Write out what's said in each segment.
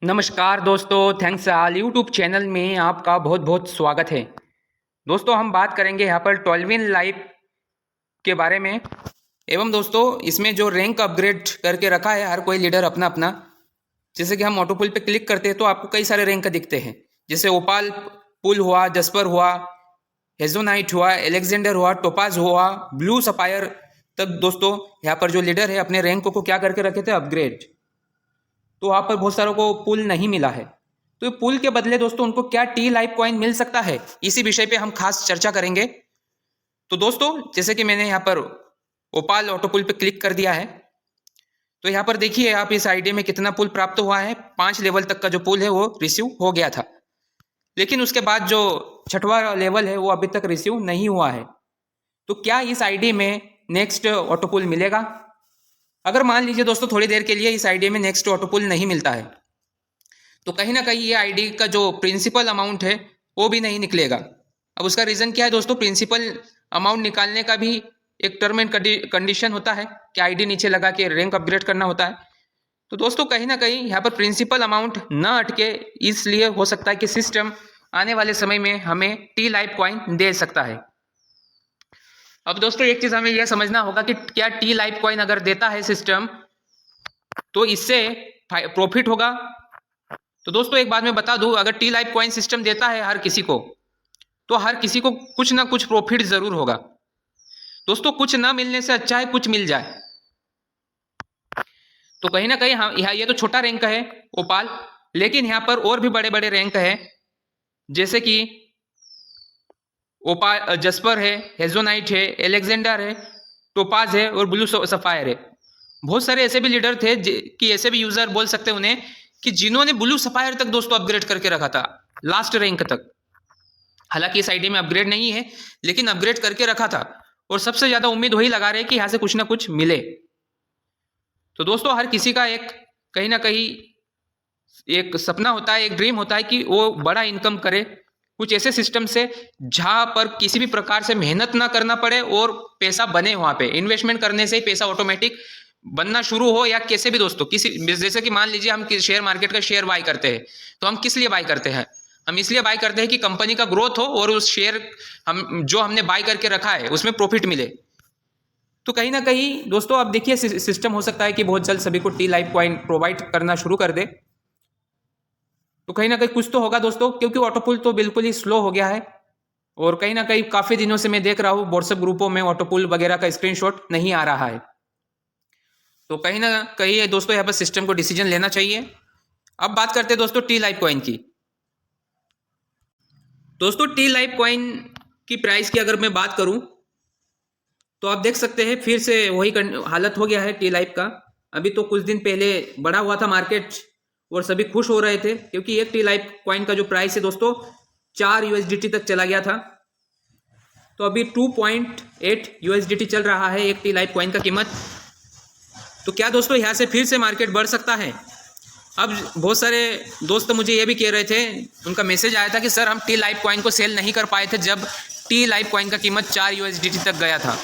नमस्कार दोस्तों, thanks all YouTube channel में आपका बहुत बहुत स्वागत है। दोस्तों हम बात करेंगे यहाँ पर 12 इन लाइफ के बारे में। एवं दोस्तों इसमें जो रैंक अपग्रेड करके रखा है हर कोई लीडर अपना अपना। जैसे कि हम ऑटो पुल पे क्लिक करते हैं तो आपको कई सारे रैंक दिखते हैं, जैसे ओपाल पुल हुआ, जस्पर हुआ, हेजोनाइट हुआ, एलेक्जेंडर हुआ, टोपाज हुआ, ब्लू सफायर तक। दोस्तों यहाँ पर जो लीडर है अपने रैंक को क्या करके रखे थे, अपग्रेड। तो वहाँ पर बहुत सारों को पुल नहीं मिला है, तो पुल के बदले दोस्तों उनको क्या टी लाइफ कॉइन मिल सकता है, इसी विषय पे हम खास चर्चा करेंगे। तो दोस्तों जैसे कि मैंने यहाँ पर ओपाल ऑटो पुल पे क्लिक कर दिया है, तो यहाँ पर देखिए आप इस आईडी में कितना पुल प्राप्त हुआ है। 5 लेवल तक का जो पुल है वो रिसीव हो गया था, लेकिन उसके बाद जो 6वां लेवल है वो अभी तक रिसीव नहीं हुआ है। तो क्या इस आईडी में नेक्स्ट ऑटो पुल मिलेगा? अगर मान लीजिए दोस्तों थोड़ी देर के लिए इस आईडी में नेक्स्ट ऑटो पुल नहीं मिलता है, तो कहीं ना कहीं ये आईडी का जो प्रिंसिपल अमाउंट है वो भी नहीं निकलेगा। अब उसका रीज़न क्या है दोस्तों? प्रिंसिपल अमाउंट निकालने का भी एक टर्म एंड कंडीशन होता है कि आईडी नीचे लगा के रैंक अपग्रेड करना होता है। तो दोस्तों कहीं ना कहीं यहाँ पर प्रिंसिपल अमाउंट ना अटके, इसलिए हो सकता है कि सिस्टम आने वाले समय में हमें टी लाइफ कॉइन दे सकता है। अब दोस्तों एक चीज़ हमें यह समझना होगा कि क्या टी लाइफ कॉइन अगर देता है सिस्टम तो इससे प्रॉफिट होगा। तो दोस्तों एक बात मैं बता दूं, अगर टी लाइफ कॉइन सिस्टम देता है हर किसी को, तो हर किसी को कुछ ना कुछ प्रॉफिट जरूर होगा। दोस्तों कुछ ना मिलने से अच्छा है कुछ मिल जाए। तो कहीं ना कहीं ये तो छोटा रैंक है ओपाल, लेकिन यहाँ पर और भी बड़े बड़े रैंक है, जैसे कि ओपाल जस्पर है, हेजोनाइट है, एलेक्जेंडर है, टोपाज है और ब्लू सफायर है। बहुत सारे ऐसे भी लीडर थे कि ऐसे भी यूजर बोल सकते हैं उन्हें कि जिन्होंने ब्लू सफायर तक दोस्तों अपग्रेड करके रखा था लास्ट रैंक तक। हालांकि इस आईडी में अपग्रेड नहीं है, लेकिन अपग्रेड करके रखा था और सबसे ज्यादा उम्मीद वही लगा रहे कि यहां से कुछ ना कुछ मिले। तो दोस्तों हर किसी का एक कहीं ना कहीं एक सपना होता है, एक ड्रीम होता है कि वो बड़ा इनकम करे कुछ ऐसे सिस्टम से जहां पर किसी भी प्रकार से मेहनत ना करना पड़े और पैसा बने। वहां पे इन्वेस्टमेंट करने से ही पैसा ऑटोमेटिक बनना शुरू हो, या कैसे भी दोस्तों किसी, जैसे कि मान लीजिए हम शेयर मार्केट का शेयर बाय करते हैं, तो हम किस लिए बाय करते हैं? हम इसलिए बाय करते हैं कि कंपनी का ग्रोथ हो और उस शेयर हम जो हमने बाय करके रखा है उसमें प्रॉफिट मिले। तो कहीं ना कहीं दोस्तों आप देखिए सिस्टम हो सकता है कि बहुत जल्द सभी को टी लाइफ कॉइन प्रोवाइड करना शुरू कर दे। तो कहीं ना कहीं कुछ तो होगा दोस्तों, क्योंकि ऑटो पुल तो बिल्कुल ही स्लो हो गया है और कहीं ना कहीं काफी दिनों से मैं देख रहा हूँ व्हाट्सएप ग्रुपों में ऑटो पुल वगैरह का स्क्रीनशॉट नहीं आ रहा है। तो कहीं ना कहीं दोस्तों यहाँ पर सिस्टम को डिसीजन लेना चाहिए। अब बात करते हैं दोस्तों टी लाइफ कॉइन की। दोस्तों टी लाइफ कॉइन की प्राइस की अगर मैं बात करूं तो आप देख सकते हैं फिर से वही हालत हो गया है टी लाइफ का। अभी तो कुछ दिन पहले बढ़ा हुआ था मार्केट और सभी खुश हो रहे थे, क्योंकि एक टी लाइफ कॉइन का जो प्राइस है दोस्तों 4 यूएसडीटी तक चला गया था। तो अभी 2.8 यूएसडीटी चल रहा है एक टी लाइफ कॉइन का कीमत। तो क्या दोस्तों यहाँ से फिर से मार्केट बढ़ सकता है? अब बहुत सारे दोस्त मुझे ये भी कह रहे थे, उनका मैसेज आया था कि सर हम टी लाइफ कॉइन को सेल नहीं कर पाए थे जब टी लाइफ कॉइन का कीमत 4 यूएसडीटी तक गया था।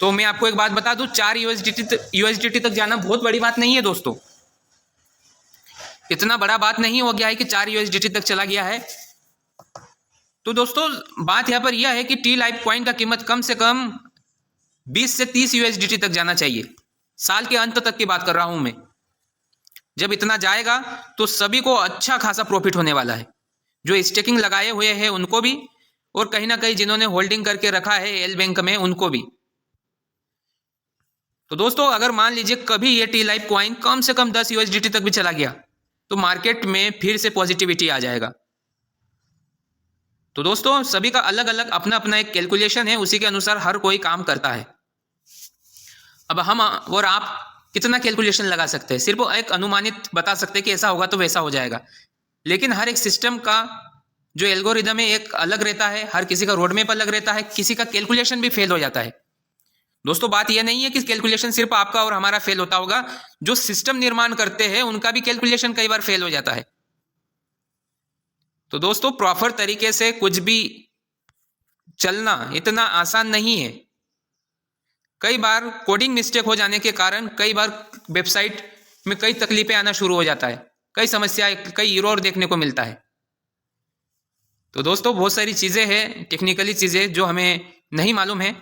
तो मैं आपको एक बात बता दूं, 4 यूएसडीटी तक जाना बहुत बड़ी बात नहीं है दोस्तों। इतना बड़ा बात नहीं हो गया है कि 4 यूएसडीटी तक चला गया है। तो दोस्तों बात यहाँ पर यह है कि टी लाइफ कॉइन का कीमत कम से कम 20 से 30 यूएसडीटी तक जाना चाहिए। साल के अंत तक की बात कर रहा हूं मैं। जब इतना जाएगा तो सभी को अच्छा खासा प्रॉफिट होने वाला है, जो स्टेकिंग लगाए हुए हैं उनको भी, और कहीं ना कहीं जिन्होंने होल्डिंग करके रखा है एल बैंक में उनको भी। तो दोस्तों अगर मान लीजिए कभी ये टी लाइफ कॉइन कम से कम 10 यूएसडीटी तक भी चला गया तो मार्केट में फिर से पॉजिटिविटी आ जाएगा। तो दोस्तों सभी का अलग अलग अपना अपना एक कैलकुलेशन है, उसी के अनुसार हर कोई काम करता है। अब हम और आप कितना कैलकुलेशन लगा सकते हैं? सिर्फ एक अनुमानित बता सकते हैं कि ऐसा होगा तो वैसा हो जाएगा, लेकिन हर एक सिस्टम का जो एल्गोरिदम है एक अलग रहता है, हर किसी का रोड मैप अलग रहता है, किसी का कैलकुलेशन भी फेल हो जाता है। दोस्तों बात यह नहीं है कि कैलकुलेशन सिर्फ आपका और हमारा फेल होता होगा, जो सिस्टम निर्माण करते हैं उनका भी कैलकुलेशन कई बार फेल हो जाता है। तो दोस्तों प्रॉपर तरीके से कुछ भी चलना इतना आसान नहीं है। कई बार कोडिंग मिस्टेक हो जाने के कारण कई बार वेबसाइट में कई तकलीफें आना शुरू हो जाता है। कई समस्याएं, कई एरर देखने को मिलता है। तो दोस्तों बहुत सारी चीज़ें हैं, टेक्निकली चीज़ें जो हमें नहीं मालूम है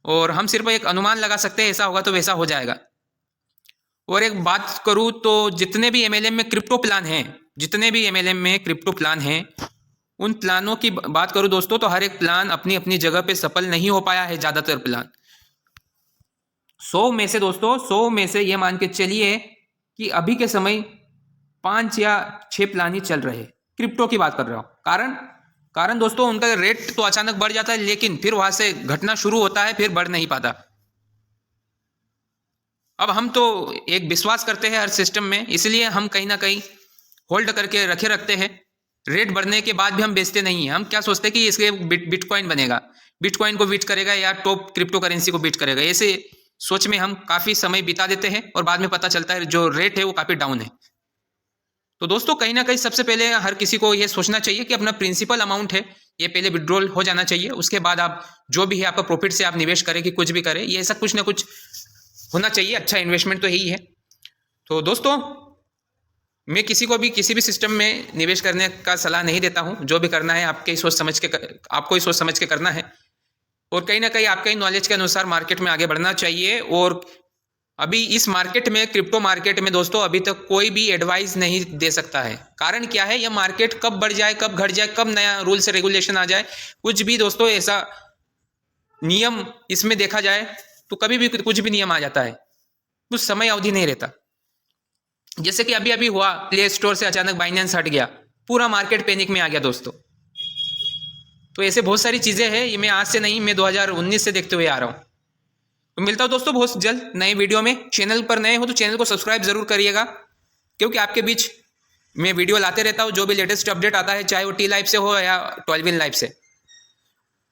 और हम सिर्फ एक अनुमान लगा सकते हैं ऐसा होगा तो वैसा हो जाएगा। और एक बात करूँ तो जितने भी एमएलएम में क्रिप्टो प्लान हैं, जितने भी एमएलएम में क्रिप्टो प्लान हैं, उन प्लानों की बात करूँ दोस्तों तो हर एक प्लान अपनी अपनी जगह पे सफल नहीं हो पाया है। ज़्यादातर प्लान 100 में से दोस्तों 100 में से ये मान के चलिए कि अभी के समय 5 या 6 प्लान ही चल रहे हैं। क्रिप्टो की बात कर रहा हूँ। कारण दोस्तों उनका रेट तो अचानक बढ़ जाता है, लेकिन फिर वहां से घटना शुरू होता है, फिर बढ़ नहीं पाता। अब हम तो एक विश्वास करते हैं हर सिस्टम में, इसलिए हम कहीं ना कहीं होल्ड करके रखते हैं। रेट बढ़ने के बाद भी हम बेचते नहीं हैं। हम क्या सोचते हैं कि इसके बिटकॉइन बनेगा, बिटकॉइन को बीट करेगा या टॉप क्रिप्टो करेंसी को बीट करेगा, ऐसे सोच में हम काफ़ी समय बिता देते हैं और बाद में पता चलता है जो रेट है वो काफ़ी डाउन है। तो दोस्तों कहीं ना कहीं सबसे पहले हर किसी को ये सोचना चाहिए कि अपना प्रिंसिपल अमाउंट है ये पहले विड्रॉल हो जाना चाहिए। उसके बाद आप जो भी है आपका प्रॉफिट से आप निवेश करें कि कुछ भी करें, ये ऐसा कुछ ना कुछ होना चाहिए। अच्छा इन्वेस्टमेंट तो यही है। तो दोस्तों मैं किसी को भी किसी भी सिस्टम में निवेश करने का सलाह नहीं देता हूँ। जो भी करना है आपको ही सोच समझ के करना है और कहीं ना कहीं आपके नॉलेज के अनुसार मार्केट में आगे बढ़ना चाहिए। और अभी इस मार्केट में, क्रिप्टो मार्केट में दोस्तों अभी तक कोई भी एडवाइस नहीं दे सकता है। कारण क्या है, यह मार्केट कब बढ़ जाए, कब घट जाए, कब नया रूल से रेगुलेशन आ जाए, कुछ भी दोस्तों ऐसा नियम इसमें देखा जाए तो कभी भी कुछ भी नियम आ जाता है, कुछ समय अवधि नहीं रहता। जैसे कि अभी अभी हुआ, प्ले स्टोर से अचानक बाइनेंस हट गया, पूरा मार्केट पैनिक में आ गया दोस्तों। तो ऐसे बहुत सारी चीज़ें हैं, ये मैं आज से नहीं, मैं 2019 से देखते हुए आ रहा हूँ। तो मिलता हूँ दोस्तों बहुत जल्द नए वीडियो में। चैनल पर नए हो तो चैनल को सब्सक्राइब जरूर करिएगा, क्योंकि आपके बीच मैं वीडियो लाते रहता हूँ। जो भी लेटेस्ट अपडेट आता है, चाहे वो टी लाइव से हो या 12 इन लाइव से।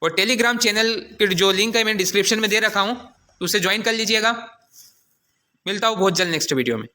और टेलीग्राम चैनल की जो लिंक है मैंने डिस्क्रिप्शन में दे रखा हूँ, तो उसे ज्वाइन कर लीजिएगा। मिलता हूँ बहुत जल्द नेक्स्ट वीडियो में।